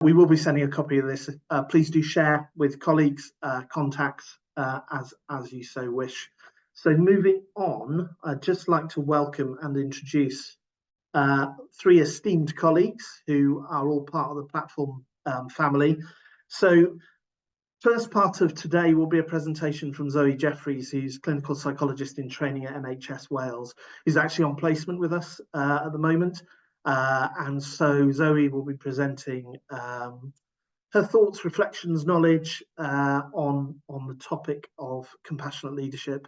We will be sending a copy of this. Please do share with colleagues, contacts, as you so wish. So moving on, I'd just like to welcome and introduce three esteemed colleagues who are all part of the Platform family. So first part of today will be a presentation from Zoe Jefferys, who's clinical psychologist in training at NHS Wales, who's actually on placement with us at the moment. And so Zoe will be presenting her thoughts, reflections, knowledge on the topic of compassionate leadership.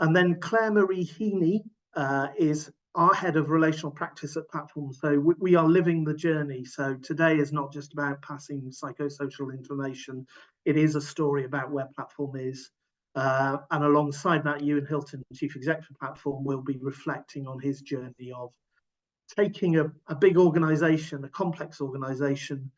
And then Claire-Marie Heaney is our head of relational practice at Platform. So we are living the journey. So today is not just about passing psychosocial information. It is a story about where Platform is. And alongside that, Ewan Hilton, Chief Executive of Platform, will be reflecting on his journey of taking a big organization, a complex organization,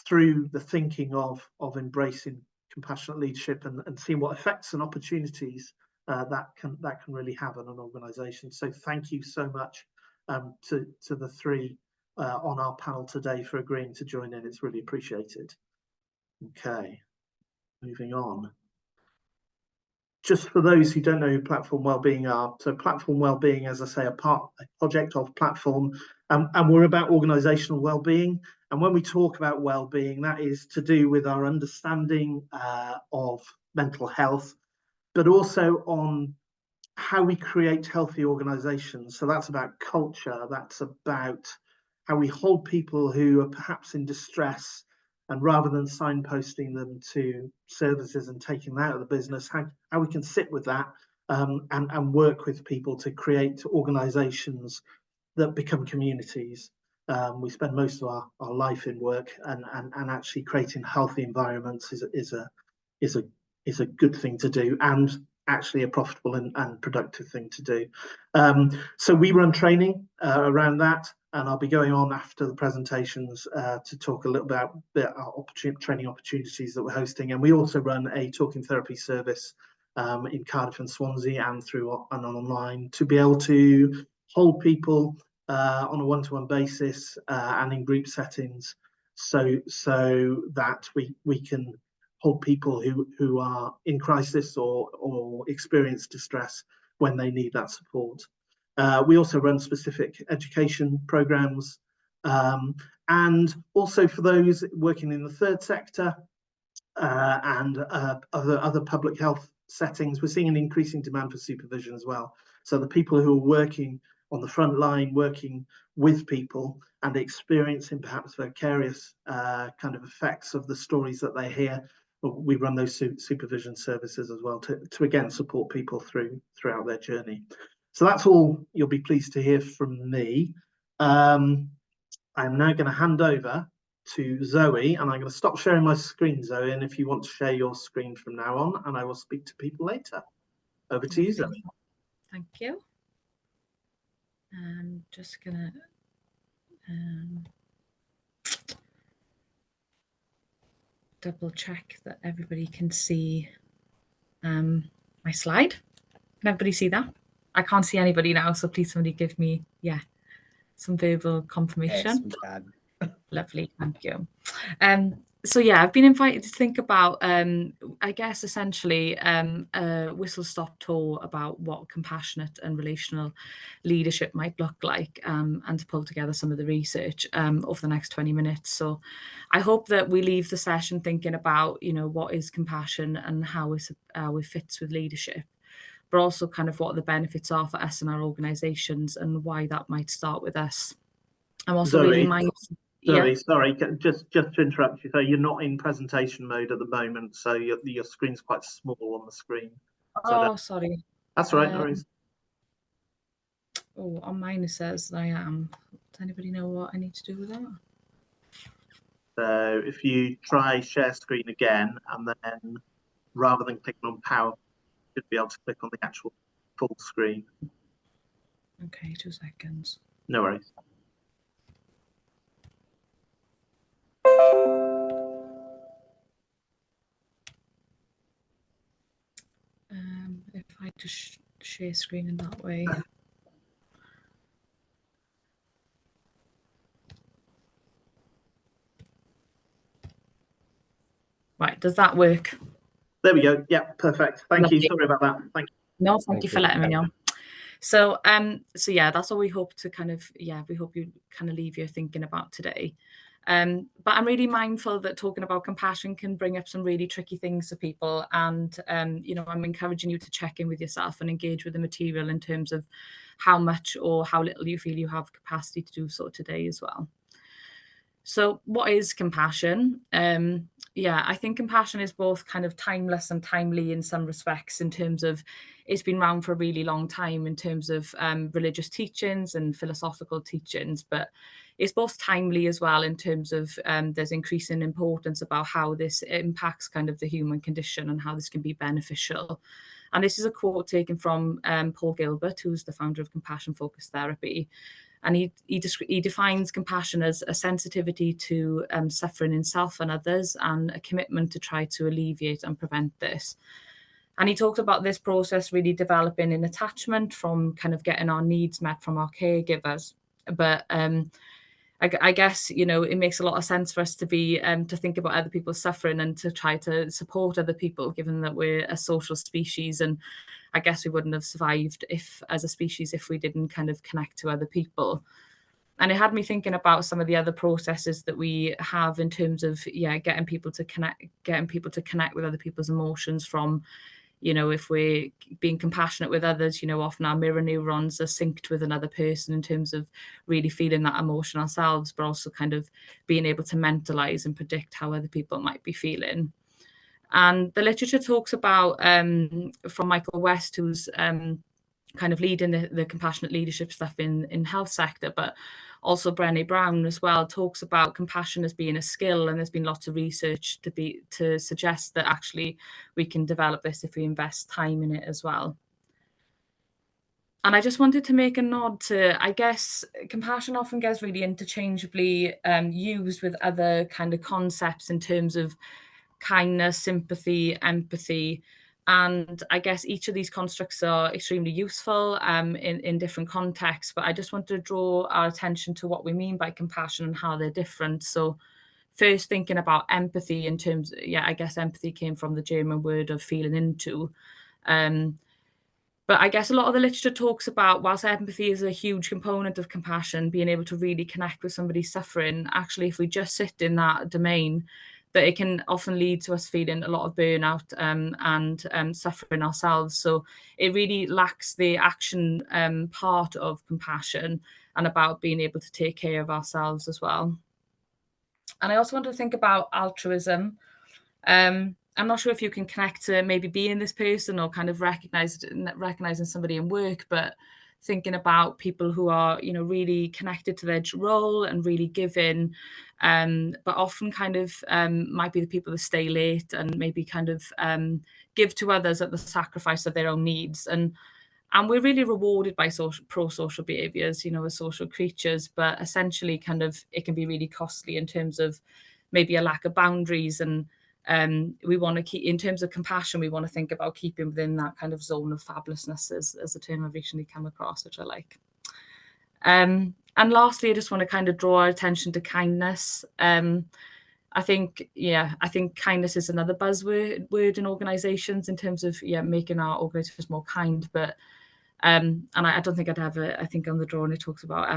through the thinking of embracing compassionate leadership and seeing what effects and opportunities that can really have on an organization. So thank you so much to the three on our panel today for agreeing to join in. It's really appreciated. Okay, moving on. Just for those who don't know who Platform Wellbeing are, so Platform Wellbeing, as I say, a project of Platform, and we're about organisational wellbeing. And when we talk about wellbeing, that is to do with our understanding of mental health, but also on how we create healthy organisations. So that's about culture, that's about how we hold people who are perhaps in distress, and rather than signposting them to services and taking them out of the business, how we can sit with that and work with people to create organisations that become communities. We spend most of our life in work, and actually creating healthy environments is a good thing to do, and actually a profitable and productive thing to do. So we run training around that, and I'll be going on after the presentations to talk a little about our training opportunities that we're hosting. And we also run a talking therapy service in Cardiff and Swansea, and and online, to be able to hold people on a one-to-one basis and in group settings, so that we can hold people who are in crisis or experience distress when they need that support. We also run specific education programs, and also for those working in the third sector and other public health settings, we're seeing an increasing demand for supervision as well. So the people who are working on the front line, working with people and experiencing perhaps vicarious kind of effects of the stories that they hear, we run those supervision services as well to again support people throughout their journey. So that's all you'll be pleased to hear from me. I'm now going to hand over to Zoe, and I'm going to stop sharing my screen, Zoe, and if you want to share your screen from now on, and I will speak to people later. Over to you, Zoe. Thank you. I'm just going to double check that everybody can see my slide. Can everybody see that? I can't see anybody now, so please somebody give me, some verbal confirmation. Yes, Lovely, thank you. So yeah, I've been invited to think about, I guess, essentially a whistle-stop tour about what compassionate and relational leadership might look like, and to pull together some of the research over the next 20 minutes. So I hope that we leave the session thinking about, what is compassion and how it fits with leadership, but also kind of what the benefits are for us and our organisations and why that might start with us. I'm also really mindful. Sorry, just to interrupt you. So you're not in presentation mode at the moment, so your screen's quite small on the screen. So sorry. That's all right, no worries. Oh, on mine it says I am. Does anybody know what I need to do with that? So if you try share screen again, and then rather than clicking on power, you should be able to click on the actual full screen. Okay, 2 seconds. No worries. If I just share screen in that way. Right, does that work? There we go. Yeah, perfect. Thank you. Lovely. Sorry about that. Thank you. No, thank you for letting me know. So yeah, that's what we hope to we hope you kind of leave your thinking about today. But I'm really mindful that talking about compassion can bring up some really tricky things for people. And, I'm encouraging you to check in with yourself and engage with the material in terms of how much or how little you feel you have capacity to do so today as well. So what is compassion? I think compassion is both kind of timeless and timely in some respects, in terms of it's been around for a really long time in terms of religious teachings and philosophical teachings, but it's both timely as well in terms of there's increasing importance about how this impacts kind of the human condition and how this can be beneficial. And this is a quote taken from Paul Gilbert, who's the founder of Compassion Focused Therapy. And he defines compassion as a sensitivity to suffering in self and others, and a commitment to try to alleviate and prevent this. And he talked about this process really developing in attachment from kind of getting our needs met from our caregivers. But I guess, it makes a lot of sense for us to be to think about other people's suffering and to try to support other people, given that we're a social species. And I guess we wouldn't have survived as a species if we didn't kind of connect to other people. And it had me thinking about some of the other processes that we have in terms of getting people to connect with other people's emotions. From, if we're being compassionate with others, often our mirror neurons are synced with another person in terms of really feeling that emotion ourselves, but also kind of being able to mentalize and predict how other people might be feeling. And the literature talks about, from Michael West, who's kind of leading the compassionate leadership stuff in health sector, but also Brené Brown as well, talks about compassion as being a skill. And there's been lots of research to suggest that actually we can develop this if we invest time in it as well. And I just wanted to make a nod to, I guess, compassion often gets really interchangeably used with other kind of concepts in terms of kindness, sympathy, empathy. And I guess each of these constructs are extremely useful in different contexts. But I just want to draw our attention to what we mean by compassion and how they're different. So first, thinking about empathy in terms, I guess empathy came from the German word of feeling into. But I guess a lot of the literature talks about, whilst empathy is a huge component of compassion, being able to really connect with somebody suffering, actually, if we just sit in that domain, that it can often lead to us feeling a lot of burnout and suffering ourselves. So it really lacks the action part of compassion and about being able to take care of ourselves as well. And I also want to think about altruism. I'm not sure if you can connect to maybe being this person or kind of recognizing somebody in work, but thinking about people who are, really connected to their role and really giving, but often kind of might be the people that stay late and maybe kind of give to others at the sacrifice of their own needs. And we're really rewarded by pro-social behaviors, as social creatures, but essentially kind of it can be really costly in terms of maybe a lack of boundaries. And we want to keep, in terms of compassion, we want to think about keeping within that kind of zone of fabulousness, as a term I've recently come across, which I like. And lastly, I just want to kind of draw our attention to kindness. I think kindness is another buzzword in organizations in terms of making our organizations more kind. But and I don't think I'd have I think on the drawing it talks about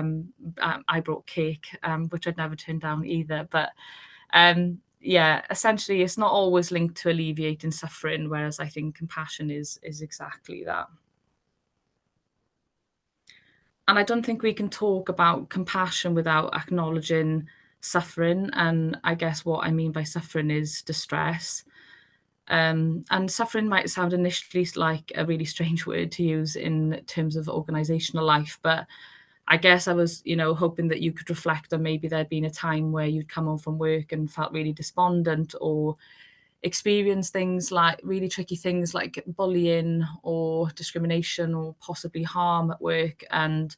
I brought cake, which I'd never turned down either. But essentially it's not always linked to alleviating suffering, whereas I think compassion is exactly that. And I don't think we can talk about compassion without acknowledging suffering. And I guess what I mean by suffering is distress. And suffering might sound initially like a really strange word to use in terms of organizational life, but I guess I was, hoping that you could reflect on maybe there'd been a time where you'd come home from work and felt really despondent, or experience things like really tricky things like bullying or discrimination or possibly harm at work. And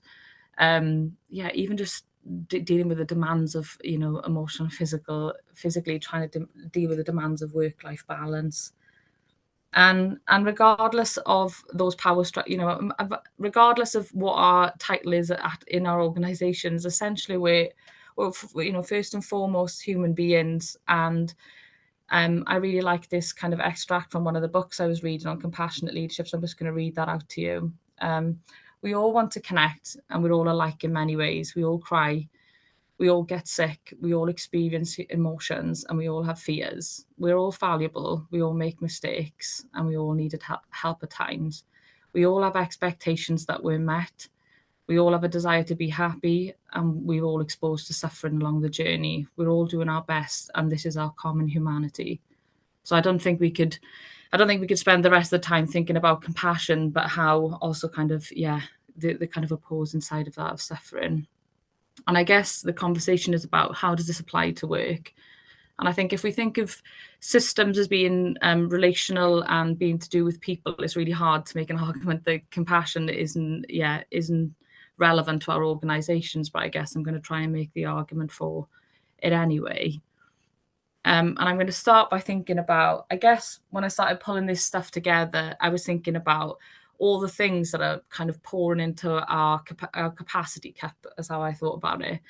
even just dealing with the demands of, emotional and physically trying to deal with the demands of work-life balance. And regardless of those power regardless of what our title is in our organizations, essentially we're first and foremost human beings. And I really like this kind of extract from one of the books I was reading on compassionate leadership, so I'm just going to read that out to you. We all want to connect, and we're all alike in many ways. We all cry, we all get sick, we all experience emotions, and we all have fears. We're all valuable, we all make mistakes, and we all needed help at times. We all have expectations that weren't met. We all have a desire to be happy, and we're all exposed to suffering along the journey. We're all doing our best, and this is our common humanity. So I don't think we could spend the rest of the time thinking about compassion, but how also kind of, the kind of opposing side of that, of suffering. And I guess the conversation is about, how does this apply to work? And I think if we think of systems as being relational and being to do with people, it's really hard to make an argument that compassion isn't relevant to our organisations. But I guess I'm going to try and make the argument for it anyway. And I'm going to start by thinking about, I guess when I started pulling this stuff together, I was thinking about all the things that are kind of pouring into our capacity cup, as how I thought about it.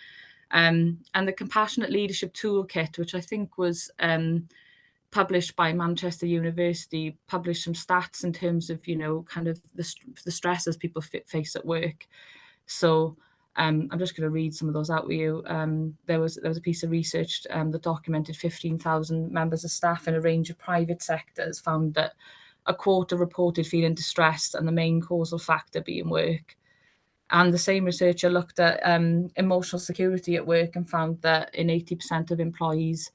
And the Compassionate Leadership Toolkit, which I think was published by Manchester University, published some stats in terms of, kind of the stresses people face at work. So I'm just going to read some of those out with you. There was a piece of research that documented 15,000 members of staff in a range of private sectors found that a quarter reported feeling distressed, and the main causal factor being work. And the same researcher looked at emotional security at work and found that in 80% of employees,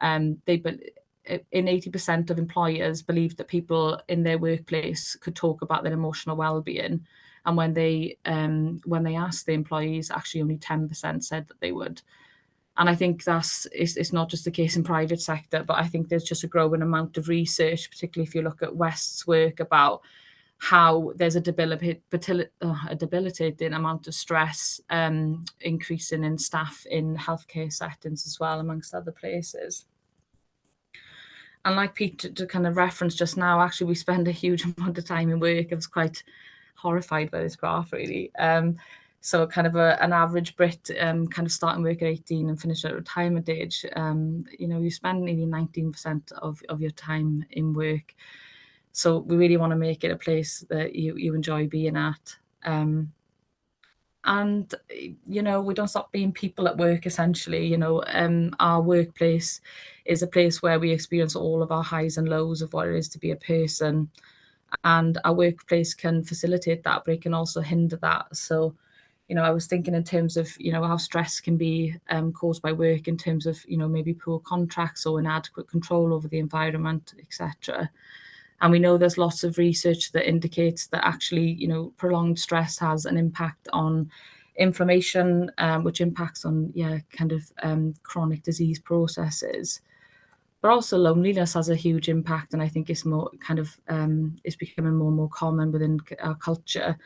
in 80% of employers believed that people in their workplace could talk about their emotional well-being. And when they asked the employees, actually only 10% said that they would. And I think it's not just the case in private sector, but I think there's just a growing amount of research, particularly if you look at West's work, about how there's a debilitating amount of stress increasing in staff in healthcare settings as well, amongst other places. And like Pete to kind of reference just now, actually we spend a huge amount of time in work. I was quite horrified by this graph, really. So kind of an average Brit kind of starting work at 18 and finish at retirement age, you spend nearly 19% of your time in work. So we really want to make it a place that you enjoy being at. And, we don't stop being people at work, essentially. Our workplace is a place where we experience all of our highs and lows of what it is to be a person. And our workplace can facilitate that, but it can also hinder that. So, I was thinking in terms of, how stress can be caused by work in terms of, maybe poor contracts or inadequate control over the environment, etc. And we know there's lots of research that indicates that actually, prolonged stress has an impact on inflammation, which impacts on, chronic disease processes. But also loneliness has a huge impact, and I think it's more kind of it's becoming more and more common within our culture.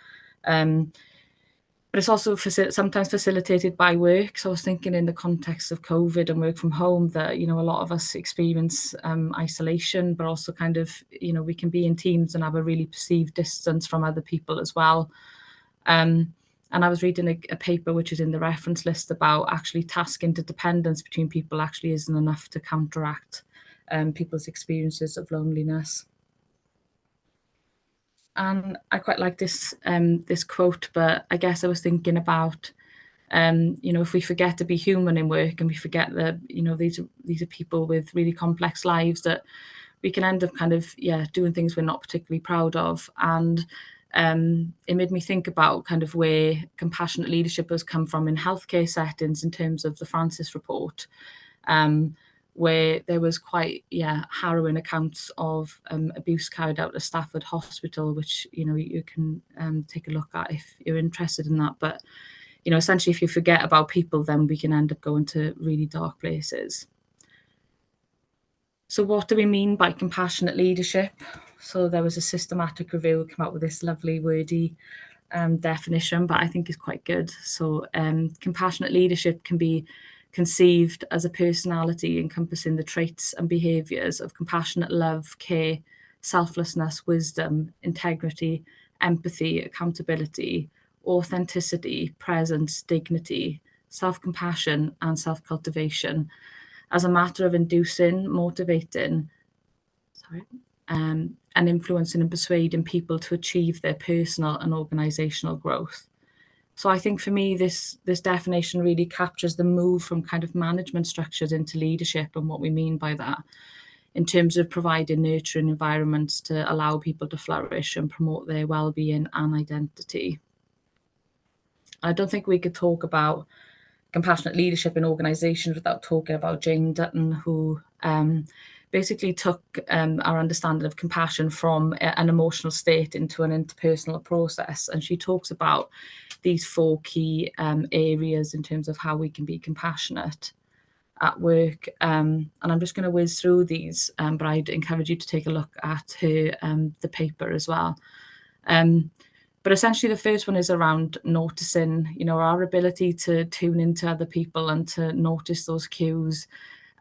But it's also sometimes facilitated by work. So I was thinking in the context of COVID and work from home that, a lot of us experience isolation, but also kind of, we can be in teams and have a really perceived distance from other people as well. And I was reading a paper, which is in the reference list, about actually task interdependence between people actually isn't enough to counteract people's experiences of loneliness. And I quite like this quote, but I guess I was thinking about, if we forget to be human in work and we forget that, these are people with really complex lives, that we can end up kind of, doing things we're not particularly proud of. And it made me think about kind of where compassionate leadership has come from in healthcare settings in terms of the Francis report. Where there was quite harrowing accounts of abuse carried out at Stafford Hospital, which you can take a look at if you're interested in that. But essentially, if you forget about people, then we can end up going to really dark places. So what do we mean by compassionate leadership? So there was a systematic review that came out with this lovely wordy definition, but I think it's quite good. So compassionate leadership can be conceived as a personality encompassing the traits and behaviours of compassionate love, care, selflessness, wisdom, integrity, empathy, accountability, authenticity, presence, dignity, self-compassion, and self-cultivation. as a matter of inducing, motivating, and influencing and persuading people to achieve their personal and organisational growth. So I think for me, this definition really captures the move from kind of management structures into leadership and what we mean by that, in terms of providing nurturing environments to allow people to flourish and promote their well-being and identity. I don't think we could talk about compassionate leadership in organisations without talking about Jane Dutton, who basically took our understanding of compassion from an emotional state into an interpersonal process. And she talks about these 4 key areas in terms of how we can be compassionate at work. And I'm just going to whiz through these, but I'd encourage you to take a look at her the paper as well. But essentially, the first one is around noticing, our ability to tune into other people and to notice those cues.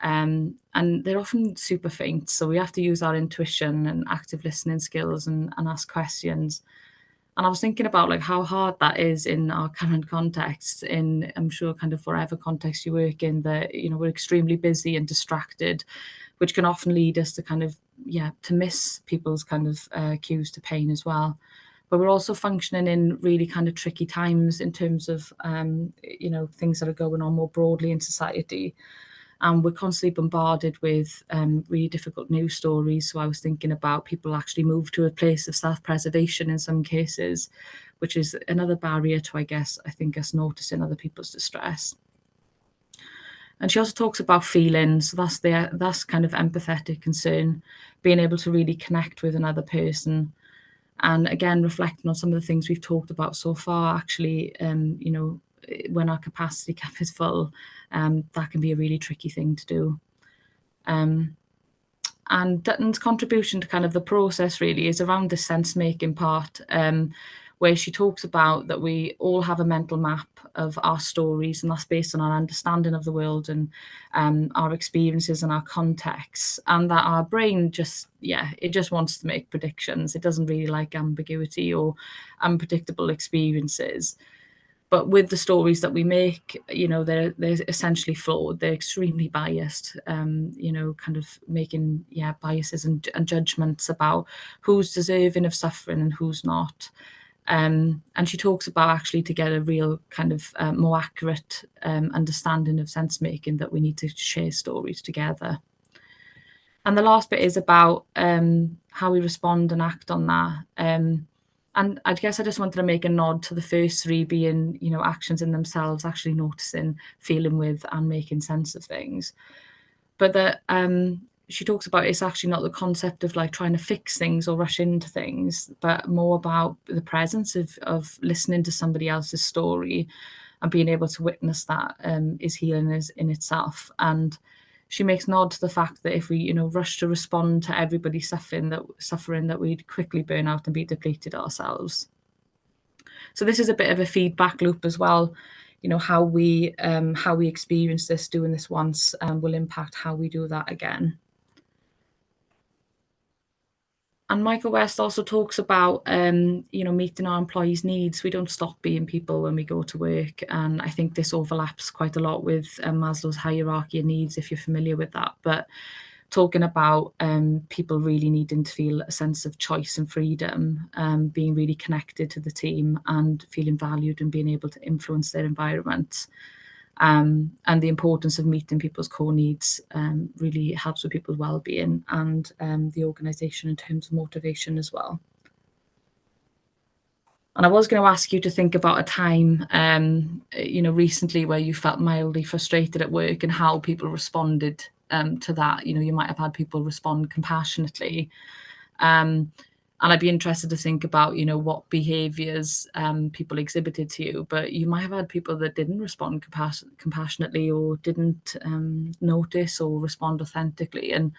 And they're often super faint, so we have to use our intuition and active listening skills and ask questions. And I was thinking about like how hard that is in our current context, in I'm sure kind of whatever context you work in, that we're extremely busy and distracted, which can often lead us to kind of to miss people's kind of cues to pain as well. But we're also functioning in really kind of tricky times in terms of things that are going on more broadly in society. And we're constantly bombarded with really difficult news stories. So I was thinking about people actually move to a place of self-preservation in some cases, which is another barrier to, I think us noticing other people's distress. And she also talks about feelings. So that's kind of empathetic concern, being able to really connect with another person. And again, reflecting on some of the things we've talked about so far, actually, when our capacity cap is full, that can be a really tricky thing to do. And Dutton's contribution to kind of the process really is around the sense-making part, where she talks about that we all have a mental map of our stories, and that's based on our understanding of the world and our experiences and our contexts, and that our brain just wants to make predictions. It doesn't really like ambiguity or unpredictable experiences. But with the stories that we make, they're essentially flawed. They're extremely biased, kind of making biases and judgments about who's deserving of suffering and who's not. And she talks about actually, to get a real kind of more accurate understanding of sense making, that we need to share stories together. And the last bit is about how we respond and act on that. And I guess I just wanted to make a nod to the first 3 being, actions in themselves, actually noticing, feeling with, and making sense of things. But that she talks about, it's actually not the concept of like trying to fix things or rush into things, but more about the presence of listening to somebody else's story and being able to witness that is healing in itself. And she makes nod to the fact that if we, rush to respond to everybody suffering, that we'd quickly burn out and be depleted ourselves. So this is a bit of a feedback loop as well. How we experience this, doing this once, will impact how we do that again. And Michael West also talks about, meeting our employees' needs. We don't stop being people when we go to work. And I think this overlaps quite a lot with Maslow's hierarchy of needs, if you're familiar with that. But talking about people really needing to feel a sense of choice and freedom, being really connected to the team and feeling valued and being able to influence their environment. And the importance of meeting people's core needs really helps with people's well-being and the organisation in terms of motivation as well. And I was going to ask you to think about a time, recently where you felt mildly frustrated at work and how people responded to that. You might have had people respond compassionately. And I'd be interested to think about, what behaviours people exhibited to you. But you might have had people that didn't respond compassionately or didn't notice or respond authentically. And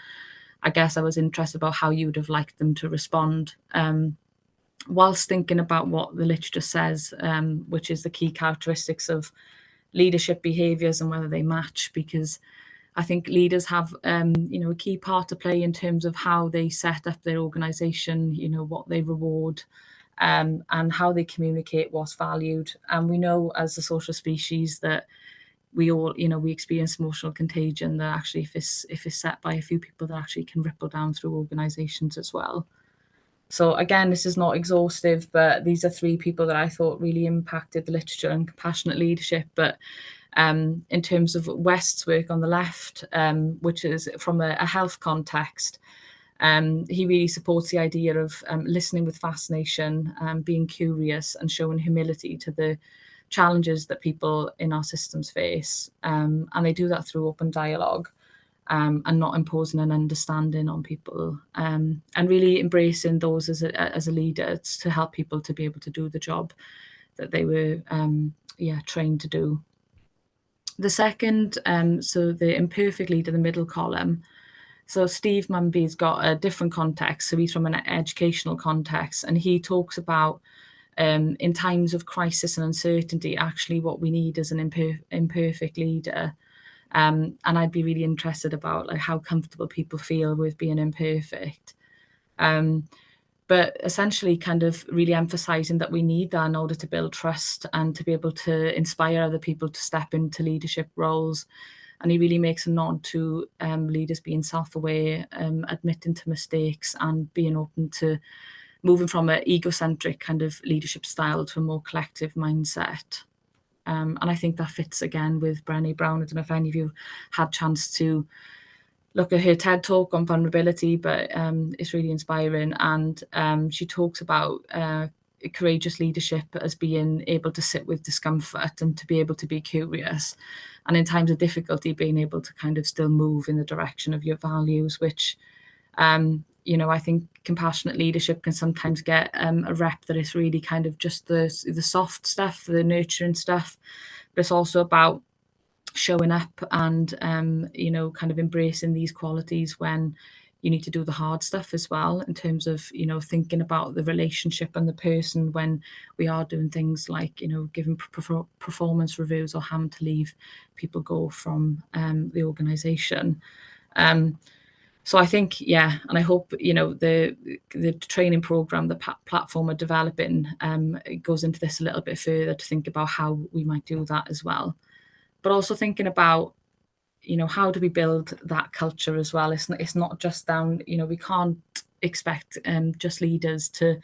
I guess I was interested about how you would have liked them to respond. Whilst thinking about what the literature says, which is the key characteristics of leadership behaviours and whether they match, because I think leaders have, a key part to play in terms of how they set up their organisation, what they reward, and how they communicate what's valued. And we know as a social species that, we all, we experience emotional contagion that actually, if it's set by a few people, that actually can ripple down through organisations as well. So again, this is not exhaustive, but these are 3 people that I thought really impacted the literature and compassionate leadership. But in terms of West's work on the left, which is from a health context, he really supports the idea of listening with fascination, being curious, and showing humility to the challenges that people in our systems face. And they do that through open dialogue. And not imposing an understanding on people, and really embracing those as a leader to help people to be able to do the job that they were trained to do. The second, so the imperfect leader, the middle column. So Steve Mumby's got a different context. So he's from an educational context, and he talks about in times of crisis and uncertainty, actually what we need is an imperfect leader. And I'd be really interested about like how comfortable people feel with being imperfect. But essentially kind of really emphasizing that we need that in order to build trust and to be able to inspire other people to step into leadership roles. And he really makes a nod to leaders being self-aware, admitting to mistakes, and being open to moving from an egocentric kind of leadership style to a more collective mindset. And I think that fits again with Brené Brown. I don't know if any of you had a chance to look at her TED talk on vulnerability, but it's really inspiring. And she talks about courageous leadership as being able to sit with discomfort and to be able to be curious. And in times of difficulty, being able to kind of still move in the direction of your values, which, I think compassionate leadership can sometimes get a rep that is really kind of just the soft stuff, the nurturing stuff, but it's also about showing up and, kind of embracing these qualities when you need to do the hard stuff as well, in terms of, thinking about the relationship and the person when we are doing things like, giving performance reviews or having to leave people go from the organisation. So I think, and I hope, the training program that Platform are developing goes into this a little bit further to think about how we might do that as well. But also thinking about, how do we build that culture as well? It's not just down, we can't expect just leaders to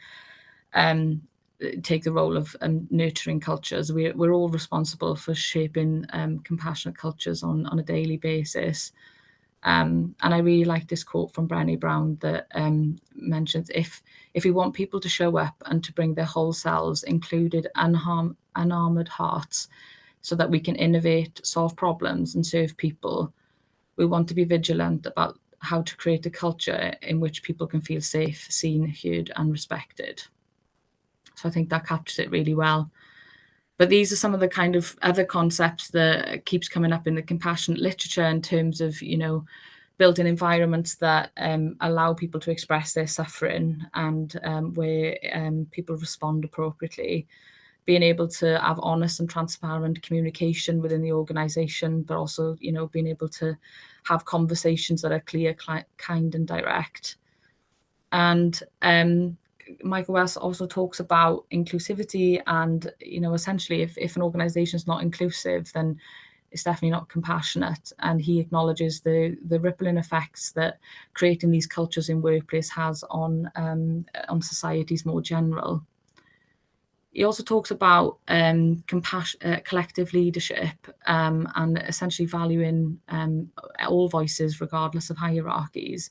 take the role of nurturing cultures. We're all responsible for shaping compassionate cultures on a daily basis. And I really like this quote from Brené Brown that mentions, if we want people to show up and to bring their whole selves, included unarmored hearts, so that we can innovate, solve problems, and serve people, we want to be vigilant about how to create a culture in which people can feel safe, seen, heard, and respected. So I think that captures it really well. But these are some of the kind of other concepts that keeps coming up in the compassionate literature in terms of, building environments that allow people to express their suffering and where people respond appropriately. Being able to have honest and transparent communication within the organisation, but also, being able to have conversations that are clear, kind, and direct. And Michael Wells also talks about inclusivity, and essentially, if an organisation is not inclusive, then it's definitely not compassionate. And he acknowledges the rippling effects that creating these cultures in workplace has on societies more general. He also talks about collective leadership and essentially valuing all voices regardless of hierarchies.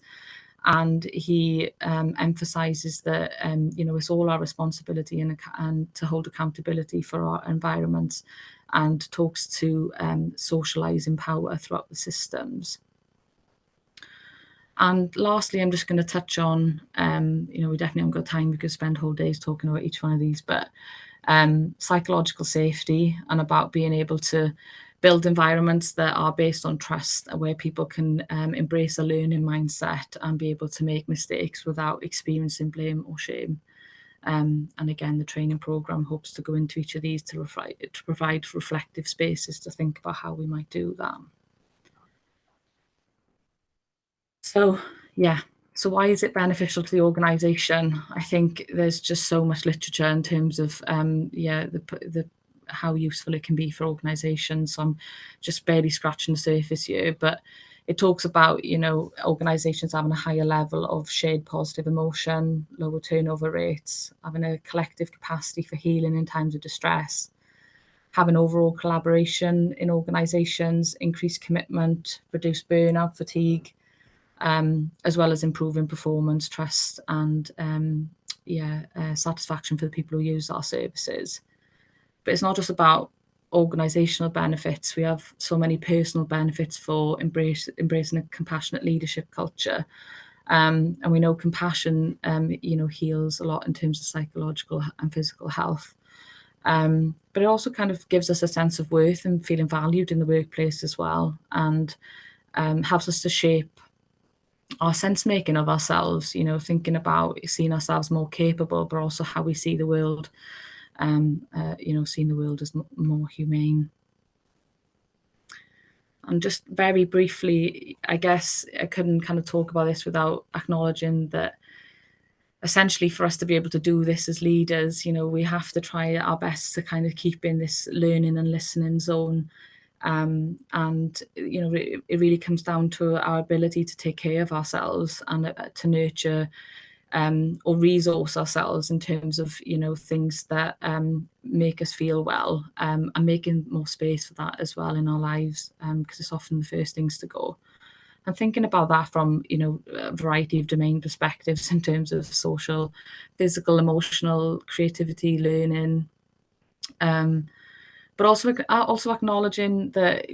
And he emphasises that it's all our responsibility and to hold accountability for our environments, and talks to socialising power throughout the systems. And lastly, I'm just going to touch on, we definitely haven't got time. We could spend whole days talking about each one of these, but psychological safety, and about being able to build environments that are based on trust, where people can embrace a learning mindset and be able to make mistakes without experiencing blame or shame. And again, the training program hopes to go into each of these to provide reflective spaces to think about how we might do that. So why is it beneficial to the organisation? I think there's just so much literature in terms of the how useful it can be for organisations. So I'm just barely scratching the surface here, but it talks about, you know, organisations having a higher level of shared positive emotion, lower turnover rates, having a collective capacity for healing in times of distress, having overall collaboration in organisations, increased commitment, reduced burnout, fatigue, as well as improving performance, trust, and satisfaction for the people who use our services. But it's not just about organisational benefits. We have so many personal benefits for embracing a compassionate leadership culture. And we know compassion, heals a lot in terms of psychological and physical health. But it also kind of gives us a sense of worth and feeling valued in the workplace as well, and helps us to shape our sense making of ourselves, you know, thinking about seeing ourselves more capable, but also how we see the world, seeing the world as more humane. And just very briefly, I guess I couldn't kind of talk about this without acknowledging that essentially for us to be able to do this as leaders, you know, we have to try our best to kind of keep in this learning and listening zone. And, you know, it really comes down to our ability to take care of ourselves and to nurture or resource ourselves in terms of, you know, things that make us feel well, and making more space for that as well in our lives, because it's often the first things to go. And thinking about that from, you know, a variety of domain perspectives in terms of social, physical, emotional, creativity, learning, but also acknowledging that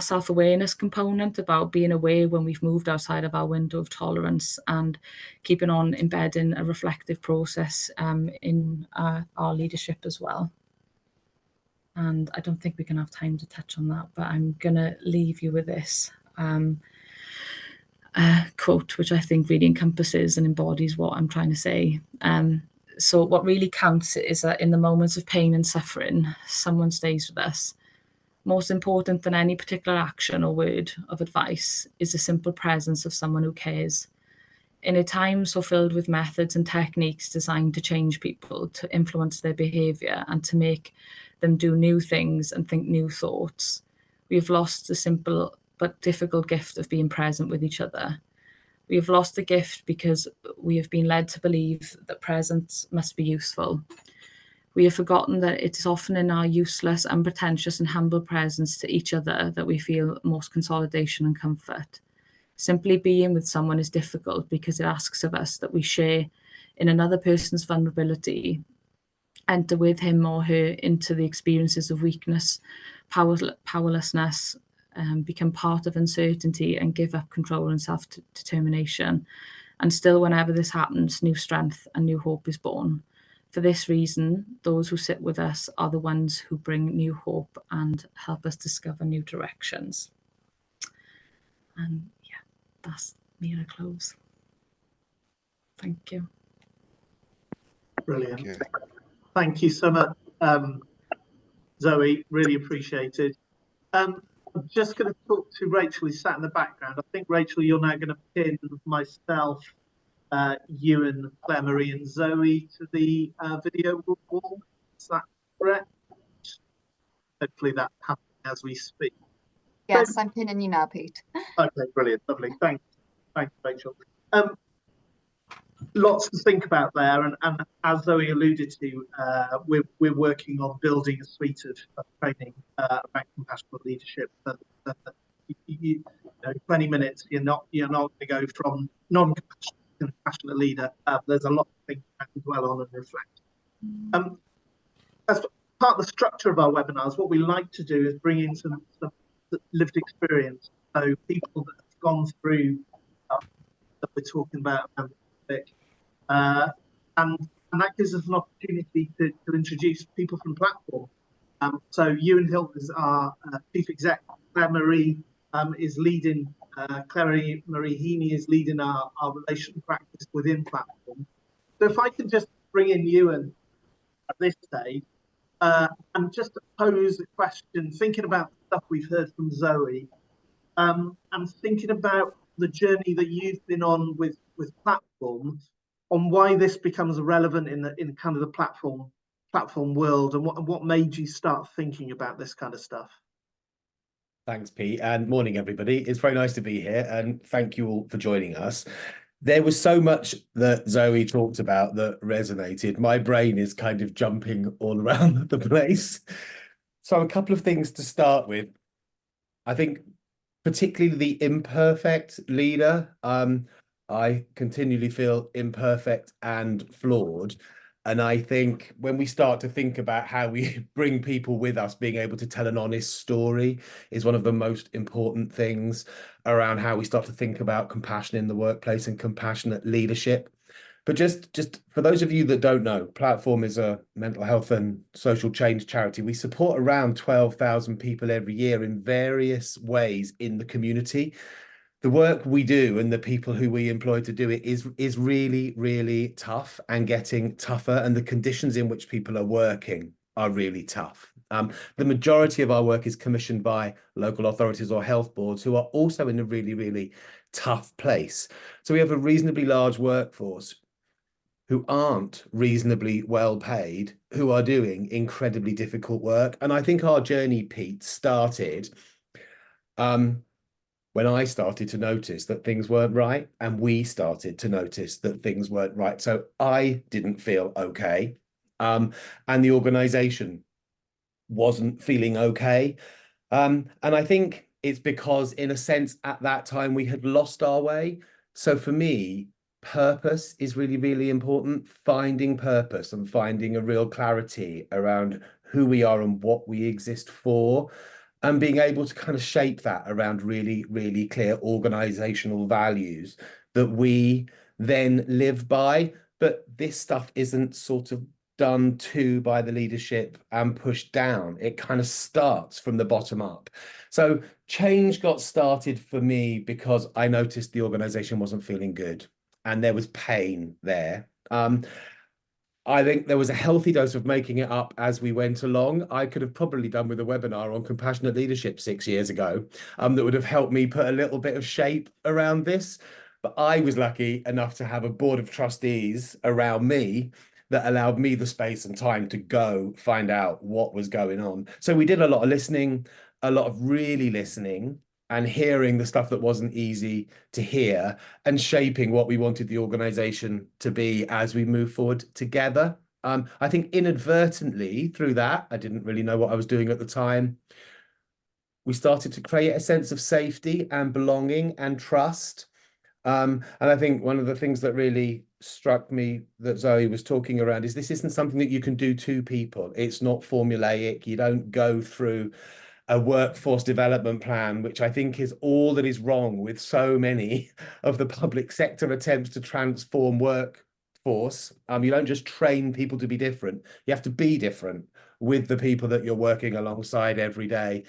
self-awareness component about being aware when we've moved outside of our window of tolerance, and keeping on embedding a reflective process in our leadership as well. And I don't think we can have time to touch on that, but I'm going to leave you with this quote, which I think really encompasses and embodies what I'm trying to say. So what really counts is that in the moments of pain and suffering, someone stays with us. Most important than any particular action or word of advice is the simple presence of someone who cares. In a time so filled with methods and techniques designed to change people, to influence their behaviour and to make them do new things and think new thoughts, we have lost the simple but difficult gift of being present with each other. We have lost the gift because we have been led to believe that presence must be useful. We have forgotten that it is often in our useless, unpretentious and humble presence to each other that we feel most consolidation and comfort. Simply being with someone is difficult because it asks of us that we share in another person's vulnerability, enter with him or her into the experiences of weakness, powerlessness, become part of uncertainty and give up control and self-determination. And still, whenever this happens, new strength and new hope is born. For this reason, those who sit with us are the ones who bring new hope and help us discover new directions. And yeah, that's me at a close. Thank you. Brilliant. Thank you so much, Zoe. Really appreciated. I'm just going to talk to Rachel, who sat in the background. I think, Rachel, you're now going to pin myself, Ewan, Claire-Marie and Zoe to the video wall. Is that correct? Hopefully that's happening as we speak. Yes, I'm pinning you now, Pete. Okay, brilliant, lovely. Thanks, Rachel. Lots to think about there, and as Zoe alluded to, we're working on building a suite of training around compassionate leadership. You know, 20 minutes, you're not going to go from non-compassionate to compassionate leader. There's a lot of things to dwell on and reflect. As part of the structure of our webinars, what we like to do is bring in some lived experience. So people that have gone through that we're talking about, and that gives us an opportunity to introduce people from Platform. So Ewan Hilton is our chief exec. Claire-Marie is leading. Claire-Marie Heaney is leading our relational practice within Platform. So if I can just bring in Ewan at this stage, and just pose a question, thinking about the stuff we've heard from Zoe, and thinking about the journey that you've been on with Platform, on why this becomes relevant in kind of the Platform platform world, and what made you start thinking about this kind of stuff? Thanks, Pete, and morning, everybody. It's very nice to be here, and thank you all for joining us. There was so much that Zoe talked about that resonated. My brain is kind of jumping all around the place. So a couple of things to start with. I think particularly the imperfect leader. I continually feel imperfect and flawed. And I think when we start to think about how we bring people with us, being able to tell an honest story is one of the most important things around how we start to think about compassion in the workplace and compassionate leadership. But just for those of you that don't know, Platform is a mental health and social change charity. We support around 12,000 people every year in various ways in the community. The work we do and the people who we employ to do it is really, really tough and getting tougher. And the conditions in which people are working are really tough. The majority of our work is commissioned by local authorities or health boards who are also in a really, really tough place. So we have a reasonably large workforce who aren't reasonably well paid, who are doing incredibly difficult work. And I think our journey, Pete, started when I started to notice that things weren't right, and we started to notice that things weren't right. So I didn't feel okay, and the organization wasn't feeling okay. And I think it's because, in a sense, at that time, we had lost our way. So for me, purpose is really, really important. Finding purpose and finding a real clarity around who we are and what we exist for, and being able to kind of shape that around really, really clear organizational values that we then live by. But this stuff isn't sort of done to by the leadership and pushed down. It kind of starts from the bottom up. So change got started for me because I noticed the organization wasn't feeling good and there was pain there. I think there was a healthy dose of making it up as we went along. I could have probably done with a webinar on compassionate leadership 6 years ago that would have helped me put a little bit of shape around this. But I was lucky enough to have a board of trustees around me that allowed me the space and time to go find out what was going on. So we did a lot of listening, a lot of really listening, and hearing the stuff that wasn't easy to hear, and shaping what we wanted the organization to be as we move forward together. I think inadvertently through that, I didn't really know what I was doing at the time, we started to create a sense of safety and belonging and trust. And I think one of the things that really struck me that Zoe was talking around is this isn't something that you can do to people. It's not formulaic. You don't go through a workforce development plan, which I think is all that is wrong with so many of the public sector attempts to transform workforce. You don't just train people to be different. You have to be different with the people that you're working alongside every day.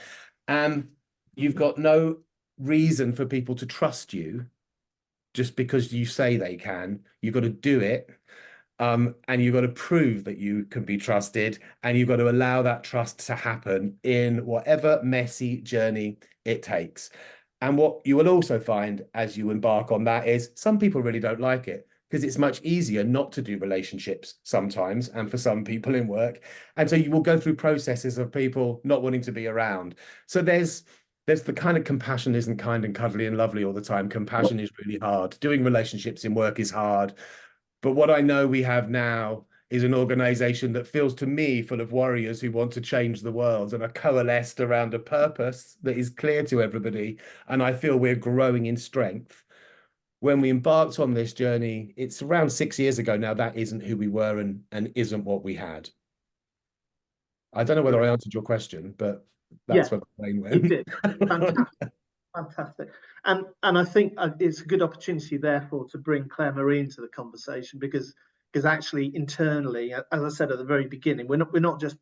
And you've got no reason for people to trust you just because you say they can. You've got to do it. And you've got to prove that you can be trusted, and you've got to allow that trust to happen in whatever messy journey it takes. And what you will also find as you embark on that is some people really don't like it, because it's much easier not to do relationships sometimes, and for some people in work. And so you will go through processes of people not wanting to be around. So there's the kind of compassion isn't kind and cuddly and lovely all the time. Compassion is really hard. Doing relationships in work is hard. But what I know we have now is an organization that feels to me full of warriors who want to change the world and are coalesced around a purpose that is clear to everybody. And I feel we're growing in strength. When we embarked on this journey, it's around 6 years ago now, that isn't who we were and isn't what we had. I don't know whether I answered your question, but that's where the brain went. You did. Fantastic. Fantastic. And I think it's a good opportunity, therefore, to bring Claire-Marie into the conversation, because actually internally, as I said at the very beginning, we're not just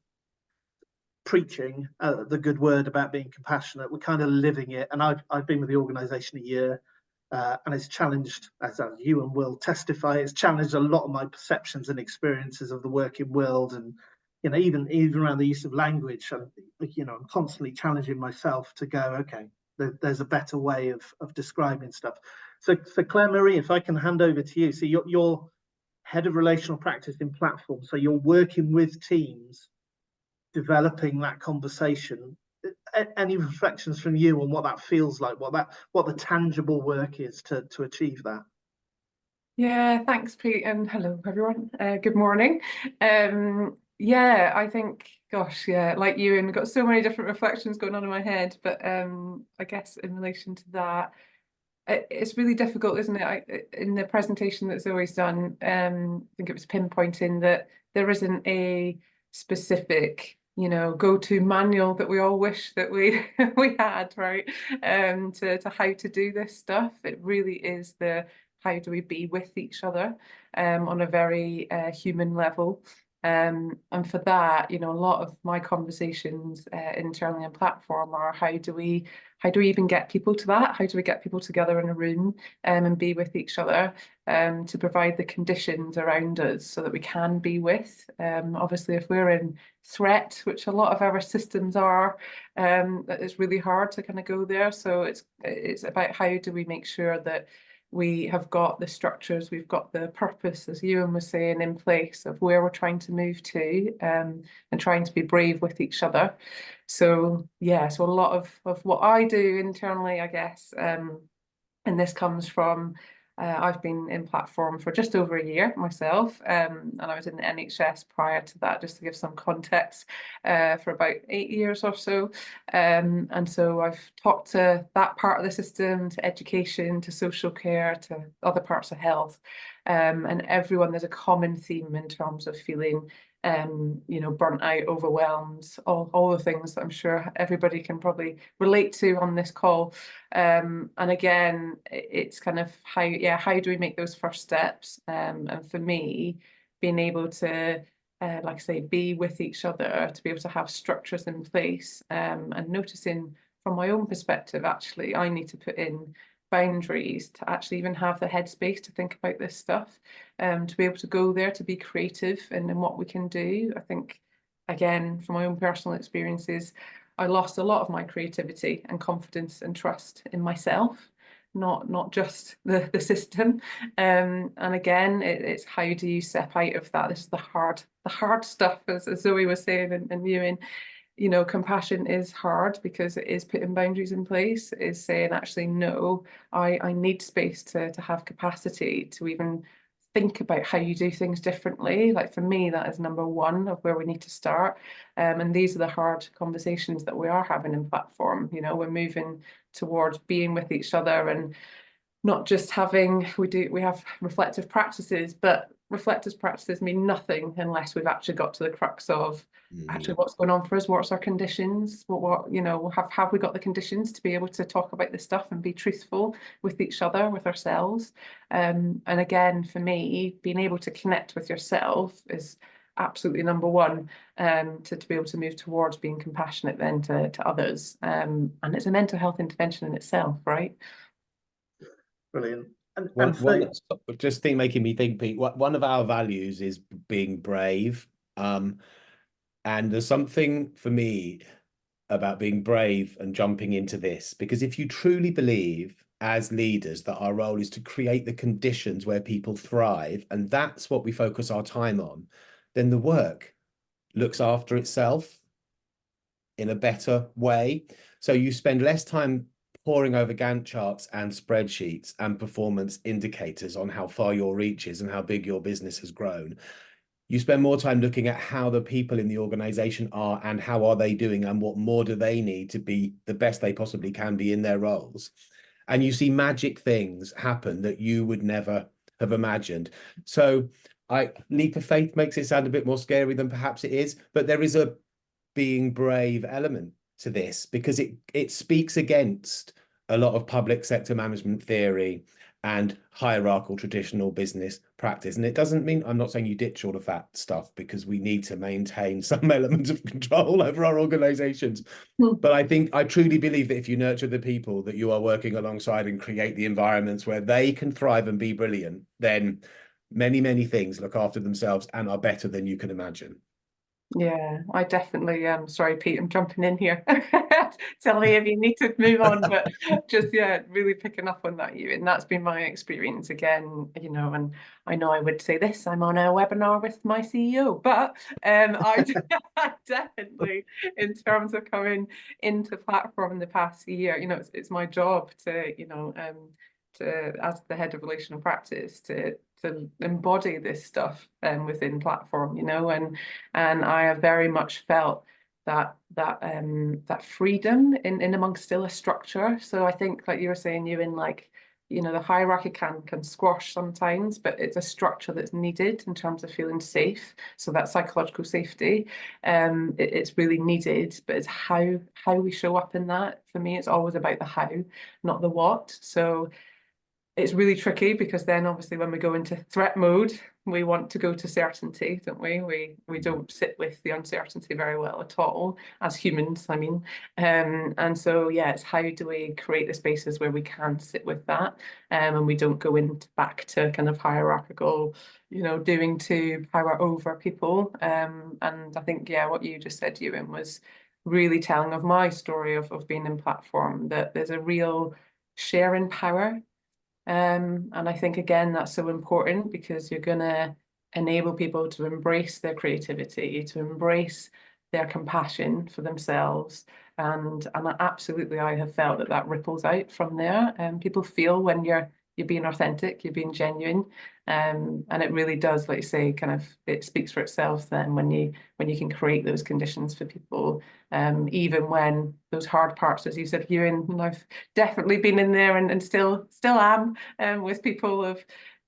preaching the good word about being compassionate. We're kind of living it. And I've been with the organisation a year, and it's challenged, as Ewan will testify, it's challenged a lot of my perceptions and experiences of the working world, and even around the use of language. I'm constantly challenging myself to go, okay, there's a better way of describing stuff. So Claire-Marie, if I can hand over to you. So you're head of relational practice in Platform. So you're working with teams, developing that conversation. Any reflections from you on what that feels like, what the tangible work is to achieve that? Yeah, thanks, Pete, and hello, everyone. Good morning. Yeah, I think, gosh, yeah, like you, and got so many different reflections going on in my head. But I guess in relation to that, it's really difficult, isn't it? In the presentation that Zoe's done, I think it was pinpointing that there isn't a specific, go-to manual that we all wish that we we had, right? To how to do this stuff. It really is the how do we be with each other on a very human level. And for that, a lot of my conversations internally on Platform are how do we even get people to that? How do we get people together in a room and be with each other to provide the conditions around us so that we can be with? Obviously, if we're in threat, which a lot of our systems are, it's really hard to kind of go there. So it's about how do we make sure that we have got the structures, we've got the purpose, as Ewan was saying, in place of where we're trying to move to, and trying to be brave with each other. So yeah, so a lot of what I do internally, I guess, and this comes from I've been in Platform for just over a year myself, and I was in the NHS prior to that, just to give some context, for about 8 years or so. And so I've talked to that part of the system, to education, to social care, to other parts of health, and everyone, there's a common theme in terms of feeling burnt out, overwhelmed, all the things that I'm sure everybody can probably relate to on this call. And again, it's kind of how do we make those first steps? And for me, being able to, like I say, be with each other, to be able to have structures in place, and noticing from my own perspective, actually, I need to put in boundaries to actually even have the headspace to think about this stuff, to be able to go there, to be creative in what we can do. I think, again, from my own personal experiences, I lost a lot of my creativity and confidence and trust in myself, not just the system. And again, it's how do you step out of that? This is the hard stuff, as Zoe was saying, and Ewan. Compassion is hard because it is putting boundaries in place. It is saying, actually, no, I need space to have capacity to even think about how you do things differently. Like, for me, that is number one of where we need to start. And these are the hard conversations that we are having in Platform. We're moving towards being with each other and not just having, we have reflective practices, but reflective practices mean nothing unless we've actually got to the crux of actually what's going on for us, what's our conditions, what have we got the conditions to be able to talk about this stuff and be truthful with each other, with ourselves. And again, for me, being able to connect with yourself is absolutely number one, to be able to move towards being compassionate then to others. And it's a mental health intervention in itself, right? Brilliant. Making me think, Pete, one of our values is being brave. And there's something for me about being brave and jumping into this, because if you truly believe as leaders that our role is to create the conditions where people thrive, and that's what we focus our time on, then the work looks after itself in a better way. So you spend less time poring over Gantt charts and spreadsheets and performance indicators on how far your reach is and how big your business has grown. You spend more time looking at how the people in the organization are and how are they doing and what more do they need to be the best they possibly can be in their roles. And you see magic things happen that you would never have imagined. So leap of faith makes it sound a bit more scary than perhaps it is, but there is a being brave element to this, because it speaks against a lot of public sector management theory and hierarchical traditional business practice. And it doesn't mean, I'm not saying you ditch all of that stuff, because we need to maintain some element of control over our organizations. But I truly believe that if you nurture the people that you are working alongside and create the environments where they can thrive and be brilliant, then many, many things look after themselves and are better than you can imagine. Yeah, I definitely sorry, Pete, I'm jumping in here. Tell me if you need to move on, but just really picking up on that, and that's been my experience again, and I know I would say this, I'm on a webinar with my CEO, but I definitely, in terms of coming into Platform in the past year, it's my job to, as the head of relational practice, to embody this stuff within Platform, and I have very much felt that freedom in amongst still a structure. So I think, like you were saying, Ewan, the hierarchy can squash sometimes, but it's a structure that's needed in terms of feeling safe. So that psychological safety, it's really needed, but it's how we show up in that. For me, it's always about the how, not the what. So it's really tricky, because then obviously when we go into threat mode, we want to go to certainty, don't we? We don't sit with the uncertainty very well at all, as humans, I mean. And so, it's how do we create the spaces where we can sit with that, and we don't go back to kind of hierarchical, doing to power over people. And I think, what you just said, Ewan, was really telling of my story of being in Platform, that there's a real share in power. And I think, again, that's so important, because you're going to enable people to embrace their creativity, to embrace their compassion for themselves. And absolutely, I have felt that ripples out from there. And people feel when you're being authentic, you're being genuine. And it really does, like you say, kind of, it speaks for itself then when you can create those conditions for people, even when those hard parts, as you said, Ewan, and I've definitely been in there and still am, with people, of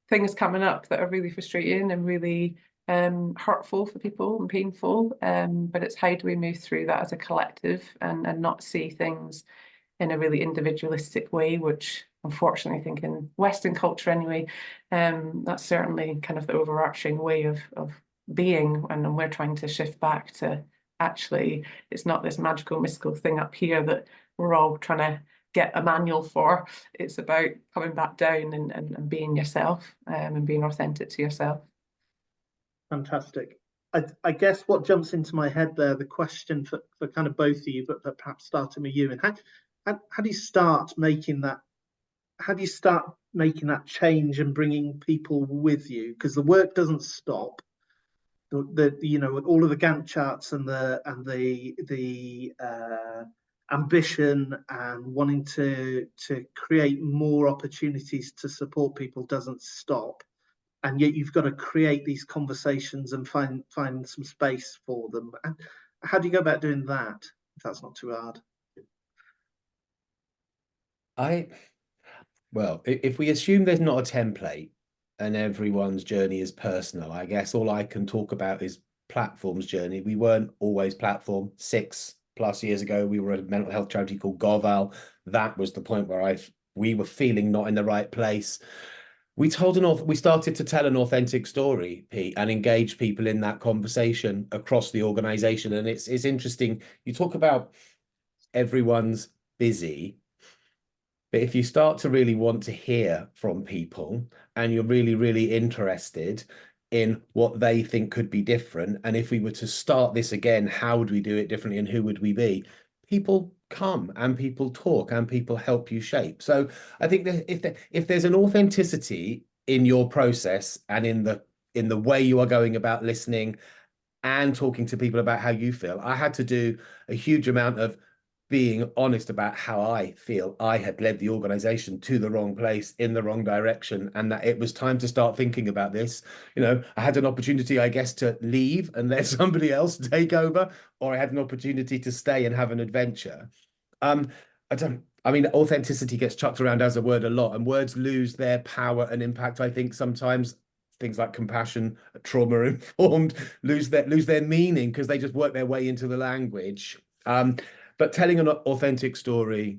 things coming up that are really frustrating and really hurtful for people and painful. But it's how do we move through that as a collective, and not see things in a really individualistic way, which unfortunately I think in Western culture anyway, that's certainly kind of the overarching way of being. And we're trying to shift back to, actually, it's not this magical mystical thing up here that we're all trying to get a manual for. It's about coming back down and being yourself, and being authentic to yourself. Fantastic. I guess what jumps into my head there, the question for kind of both of you, but perhaps starting with you, and how do you start making that? How do you start making that change and bringing people with you? Because the work doesn't stop. All of the Gantt charts and the ambition and wanting to create more opportunities to support people doesn't stop. And yet you've got to create these conversations and find some space for them. And how do you go about doing that, if that's not too hard? Well, if we assume there's not a template and everyone's journey is personal, I guess all I can talk about is Platform's journey. We weren't always Platform. 6+ years ago, we were at a mental health charity called Goval. That was the point where we were feeling not in the right place. We started to tell an authentic story, Pete, and engage people in that conversation across the organization. And it's interesting. You talk about everyone's busy, but if you start to really want to hear from people, and you're really, really interested in what they think could be different, and if we were to start this again, how would we do it differently, and who would we be? People come and people talk and people help you shape. So I think that if there's an authenticity in your process and in the way you are going about listening and talking to people about how you feel, I had to do a huge amount of being honest about how I feel I had led the organization to the wrong place in the wrong direction, and that it was time to start thinking about this. I had an opportunity, I guess, to leave and let somebody else take over, or I had an opportunity to stay and have an adventure. Authenticity gets chucked around as a word a lot, and words lose their power and impact. I think sometimes things like compassion, trauma informed, lose their meaning because they just work their way into the language. But telling an authentic story,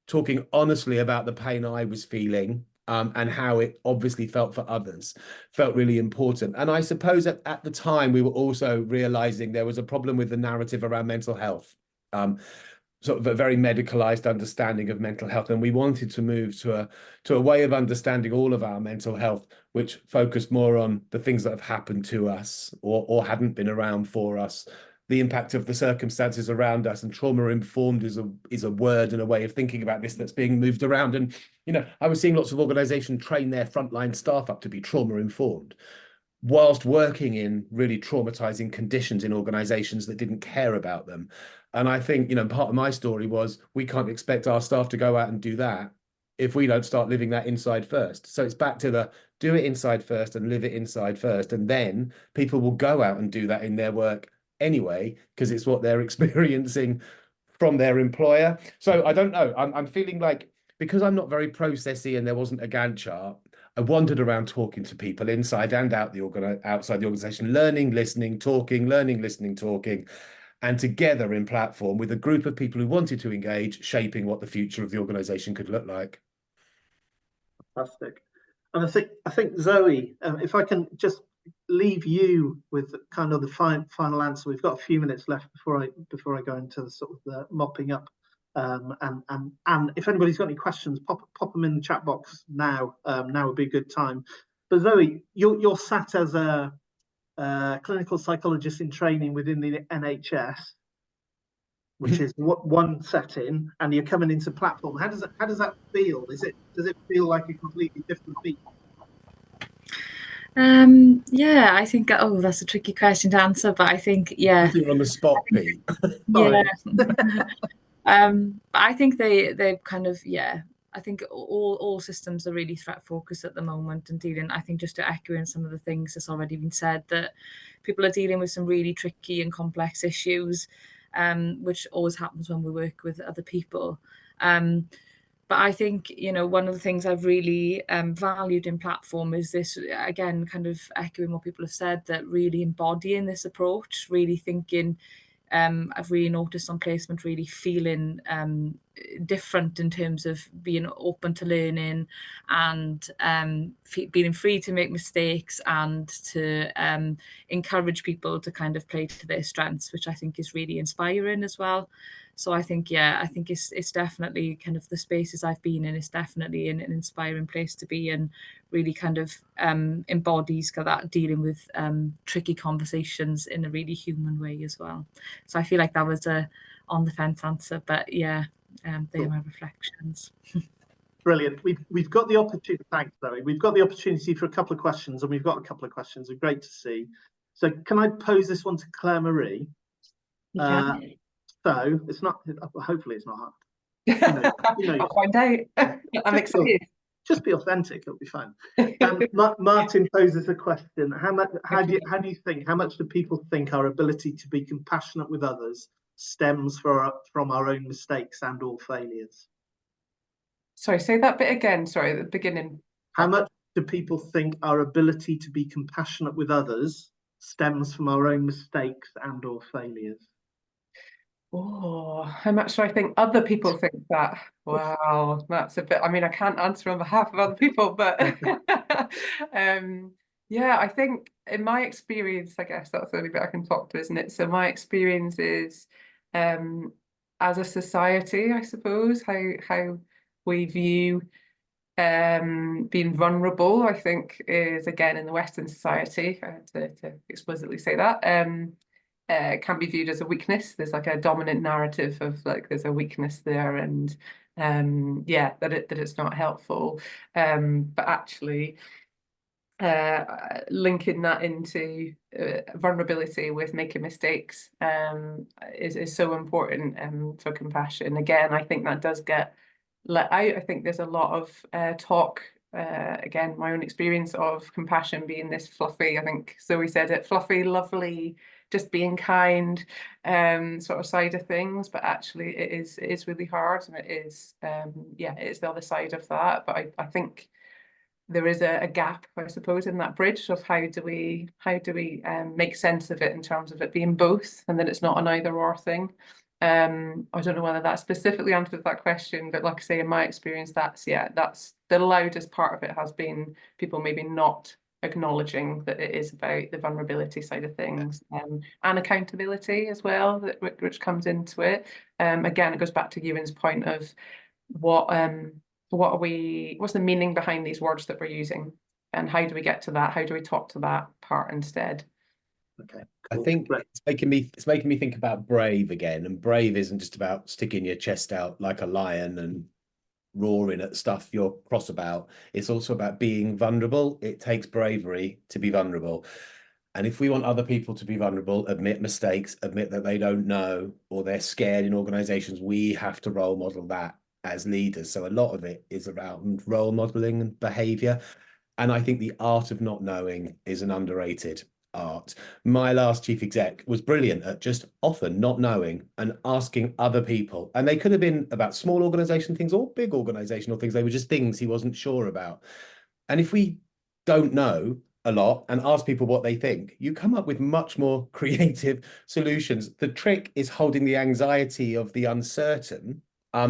talking honestly about the pain I was feeling, and how it obviously felt for others, felt really important. And I suppose at the time, we were also realizing there was a problem with the narrative around mental health, sort of a very medicalized understanding of mental health. And we wanted to move to a way of understanding all of our mental health, which focused more on the things that have happened to us or hadn't been around for us, the impact of the circumstances around us, and trauma informed is a word and a way of thinking about this that's being moved around. And I was seeing lots of organisations train their frontline staff up to be trauma informed, whilst working in really traumatizing conditions in organisations that didn't care about them. And I think part of my story was, we can't expect our staff to go out and do that if we don't start living that inside first. So it's back to the do it inside first and live it inside first, and then people will go out and do that in their work anyway, because it's what they're experiencing from their employer. So I don't know, I'm feeling like, because I'm not very processy and there wasn't a Gantt chart, I wandered around talking to people inside and out outside the organisation, learning, listening, talking, learning, listening, talking, and together in Platform with a group of people who wanted to engage, shaping what the future of the organisation could look like. Fantastic. And I think Zoe, if I can just leave you with kind of the final answer. We've got a few minutes left before I go into the sort of the mopping up. And if anybody's got any questions, pop them in the chat box now. Now would be a good time. But Zoe, you're sat as a clinical psychologist in training within the NHS, which is one setting, and you're coming into Platform. How does that feel? Does it feel like a completely different beat? Yeah, I think that's a tricky question to answer, but I think You're on the spot, Pete. yeah. I think they kind of I think all systems are really threat focused at the moment, and dealing, I think, just to echo in some of the things that's already been said, that people are dealing with some really tricky and complex issues, which always happens when we work with other people. But I think, one of the things I've really valued in Platform is this, again, kind of echoing what people have said, that really embodying this approach, really thinking, I've really noticed on placement, really feeling different in terms of being open to learning and being free to make mistakes, and to encourage people to kind of play to their strengths, which I think is really inspiring as well. So I think, it's definitely kind of the spaces I've been in, it's definitely an inspiring place to be, and really kind of embodies that dealing with tricky conversations in a really human way as well. So I feel like that was a on the fence answer, but they are my reflections. Brilliant. We've got the opportunity. Thanks, Zoe. We've got the opportunity for a couple of questions, and we've got a couple of questions. They're great to see. So can I pose this one to Claire-Marie? So it's not. Hopefully, it's not hard. I'll find out. I'm excited. Just be authentic. It'll be fine. Martin poses a question. How much do people think our ability to be compassionate with others stems from our own mistakes and or failures? Sorry, say that bit again. Sorry, at the beginning. How much do people think our ability to be compassionate with others stems from our own mistakes and or failures? Oh, how much do I think other people think that? Wow, that's a bit, I mean, I can't answer on behalf of other people, but I think in my experience, I guess that's the only bit I can talk to, isn't it? So my experience is as a society, I suppose, how we view being vulnerable, I think, is, again, in the Western society, to explicitly say that, can be viewed as a weakness. There's like a dominant narrative of like there's a weakness there, and that it's not helpful. But actually, linking that into vulnerability with making mistakes is so important for compassion. Again, I think that does get let out. I think there's a lot of talk. Again, my own experience of compassion being this fluffy, I think Zoe said it, fluffy, lovely, just being kind sort of side of things, but actually it is really hard, and it is it's the other side of that. But I think there is a gap, I suppose, in that bridge of how do we make sense of it in terms of it being both, and that it's not an either or thing. I don't know whether that specifically answers that question, but like I say, in my experience, that's the loudest part of it has been people maybe not acknowledging that it is about the vulnerability side of things, and accountability as well, which comes into it. Again, it goes back to Ewan's point of what's the meaning behind these words that we're using, and how do we get to that? How do we talk to that part instead? Okay, I cool. think Great. it's making me think about brave again. And brave isn't just about sticking your chest out like a lion and roaring at stuff you're cross about. It's also about being vulnerable. It takes bravery to be vulnerable. And if we want other people to be vulnerable, admit mistakes, admit that they don't know, or they're scared in organizations, we have to role model that as leaders. So a lot of it is around role modeling and behavior. And I think the art of not knowing is an underrated art. My last chief exec was brilliant at just often not knowing and asking other people. And they could have been about small organization things or big organizational things. They were just things he wasn't sure about. And if we don't know a lot and ask people what they think, you come up with much more creative solutions. The trick is holding the anxiety of the uncertain,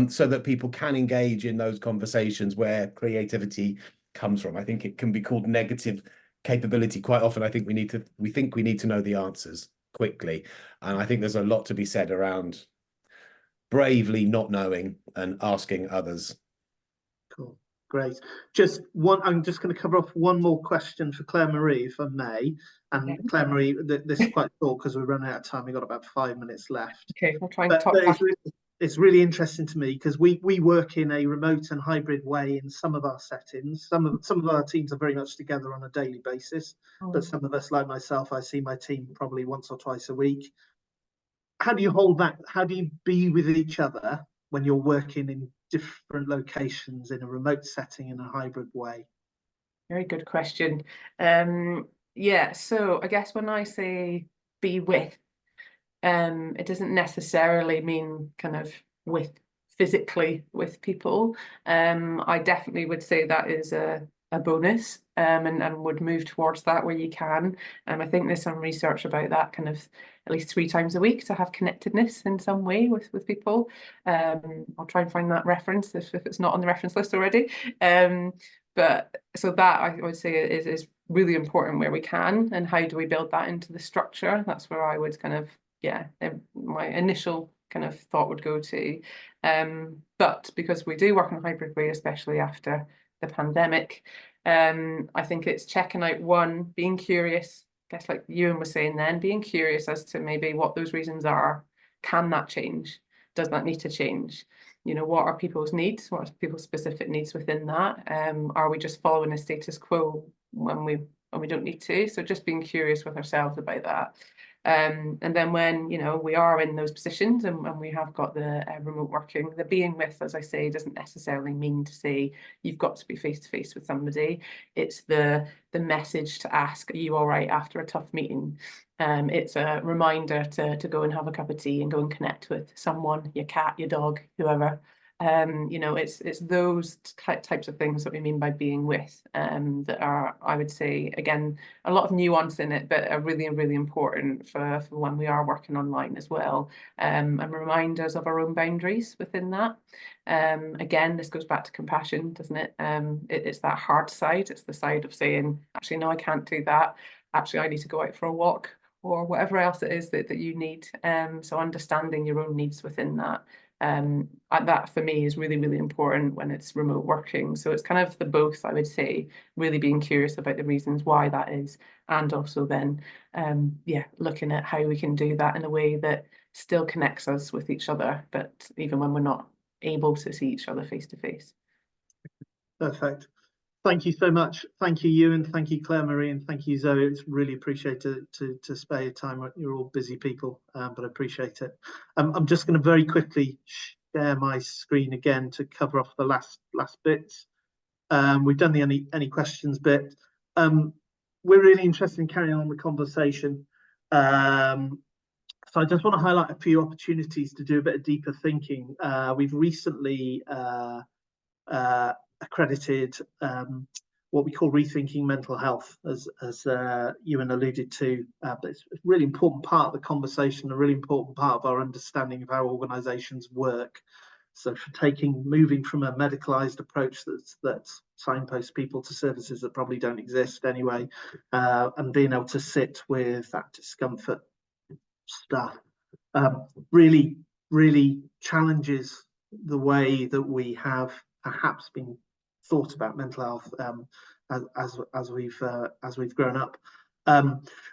so that people can engage in those conversations where creativity comes from. I think it can be called negative capability. Quite often, I think we need to know the answers quickly. And I think there's a lot to be said around bravely not knowing and asking others. Cool. Great. Just one, I'm just going to cover off one more question for Claire-Marie, if I may. And Okay. Claire-Marie, this is quite short because we're running out of time. We've got about 5 minutes left. Okay, we'll try and talk But fast. it's really interesting to me because we work in a remote and hybrid way in some of our settings. Some of our teams are very much together on a daily basis, but some of us, like myself, I see my team probably once or twice a week. How do you hold that? How do you be with each other when you're working in different locations in a remote setting in a hybrid way? Very good question. Yeah, so I guess when I say be with, it doesn't necessarily mean kind of with physically with people. I definitely would say that is a bonus, and would move towards that where you can. I think there's some research about that, kind of at least 3 times a week to have connectedness in some way with people. I'll try and find that reference if it's not on the reference list already. But so that I would say is really important where we can. And how do we build that into the structure? That's where I would kind of, yeah, my initial kind of thought would go to. But because we do work in a hybrid way, especially after the pandemic, I think it's checking out, one, being curious, I guess like Ewan was saying then, being curious as to maybe what those reasons are. Can that change? Does that need to change? You know, what are people's needs? What are people's specific needs within that? Are we just following a status quo when we don't need to? So just being curious with ourselves about that. And then when, you know, we are in those positions and we have got the remote working, the being with, as I say, doesn't necessarily mean to say you've got to be face to face with somebody. It's the message to ask, are you all right after a tough meeting? It's a reminder to go and have a cup of tea and go and connect with someone, your cat, your dog, whoever. You know, it's those types of things that we mean by being with, that are, I would say, again, a lot of nuance in it, but are really, really important for when we are working online as well, and reminders of our own boundaries within that. Again, this goes back to compassion, doesn't it? It's that hard side. It's the side of saying, actually, no, I can't do that. Actually, I need to go out for a walk or whatever else it is that you need. So understanding your own needs within that. That for me is really, really important when it's remote working. So it's kind of the both, I would say, really being curious about the reasons why that is, and also then, yeah, looking at how we can do that in a way that still connects us with each other, but even when we're not able to see each other face to face. Perfect. Thank you so much. Thank you, Ewan. Thank you, Claire-Marie, and thank you, Zoe. It's really appreciated to spare your time. You're all busy people, but I appreciate it. I'm just going to very quickly share my screen again to cover off the last bits. We've done the any questions bit. We're really interested in carrying on the conversation. So I just want to highlight a few opportunities to do a bit of deeper thinking. We've recently accredited what we call rethinking mental health, as Ewan alluded to, but it's a really important part of the conversation, a really important part of our understanding of how organizations work. So for moving from a medicalized approach that signposts people to services that probably don't exist anyway, and being able to sit with that discomfort stuff, really challenges the way that we have perhaps been thought about mental health as we've grown up.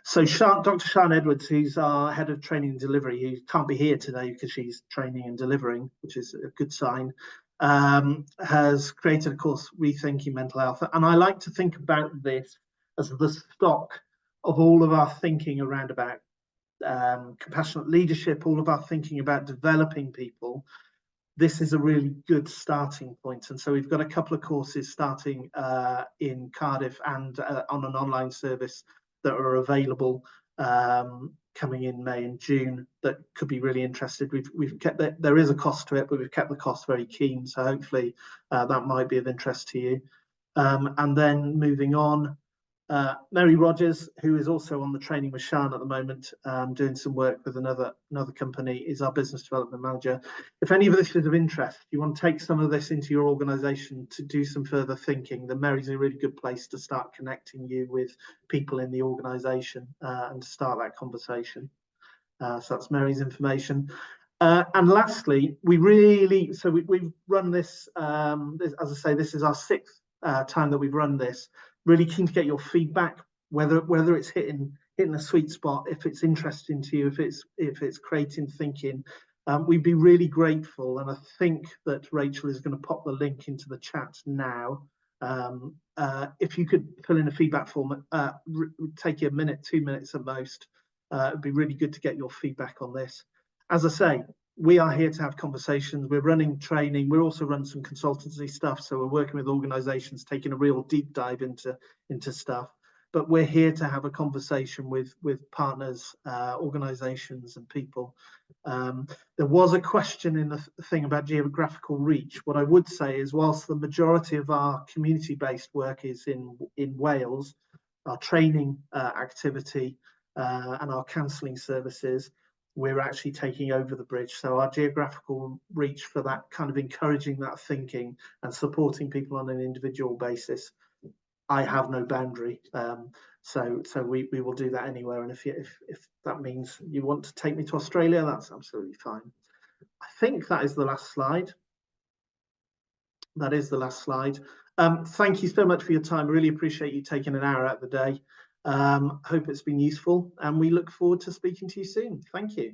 So Dr. Sian Edwards, who's our head of training and delivery, who can't be here today because she's training and delivering, which is a good sign, has created a course, Rethinking Mental Health. And I like to think about this as the stock of all of our thinking around about compassionate leadership, all of our thinking about developing people. This is a really good starting point. And so we've got a couple of courses starting in Cardiff and on an online service that are available coming in May and June that could be really interested. We've kept that, there is a cost to it, but we've kept the cost very keen. So hopefully that might be of interest to you. And then moving on, Mary Rogers, who is also on the training with Sian at the moment, doing some work with another company, is our business development manager. If any of this is of interest, you want to take some of this into your organisation to do some further thinking, then Mary's a really good place to start connecting you with people in the organisation and to start that conversation. So that's Mary's information. And lastly, we've run this, as I say, this is our 6th time that we've run this. Really keen to get your feedback, whether it's hitting a sweet spot, if it's interesting to you, if it's creating thinking. We'd be really grateful, and I think that Rachel is going to pop the link into the chat now. If you could fill in a feedback form, take you a minute, 2 minutes at most. It'd be really good to get your feedback on this. As I say, we are here to have conversations. We're running training. We're also running some consultancy stuff. So we're working with organizations, taking a real deep dive into stuff. But we're here to have a conversation with partners, organizations and people. There was a question in the thing about geographical reach. What I would say is, whilst the majority of our community-based work is in Wales, our training activity and our counselling services, we're actually taking over the bridge. So our geographical reach for that kind of encouraging that thinking and supporting people on an individual basis, I have no boundary. So we will do that anywhere. And if that means you want to take me to Australia, that's absolutely fine. I think that is the last slide. That is the last slide. Thank you so much for your time. Really appreciate you taking an hour out of the day. Hope it's been useful, and we look forward to speaking to you soon. Thank you.